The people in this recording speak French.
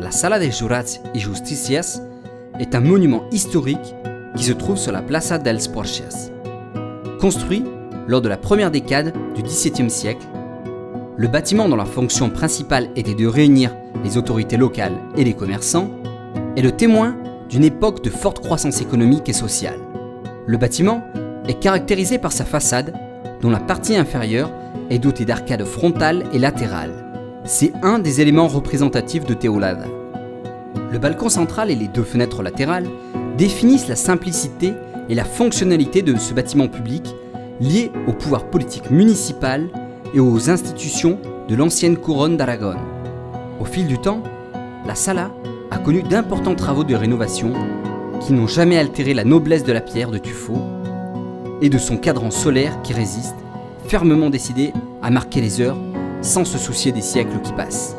La Sala de Jurats y Justicias est un monument historique qui se trouve sur la Plaza dels Porches. Construit lors de la première décade du XVIIe siècle, le bâtiment dont la fonction principale était de réunir les autorités locales et les commerçants est le témoin d'une époque de forte croissance économique et sociale. Le bâtiment est caractérisé par sa façade dont la partie inférieure est dotée d'arcades frontales et latérales. C'est un des éléments représentatifs de Teulada. Le balcon central et les deux fenêtres latérales définissent la simplicité et la fonctionnalité de ce bâtiment public lié au pouvoir politique municipal et aux institutions de l'ancienne couronne d'Aragon. Au fil du temps, la Sala a connu d'importants travaux de rénovation qui n'ont jamais altéré la noblesse de la pierre de tuffeau et de son cadran solaire qui résiste, fermement décidé à marquer les heures sans se soucier des siècles qui passent.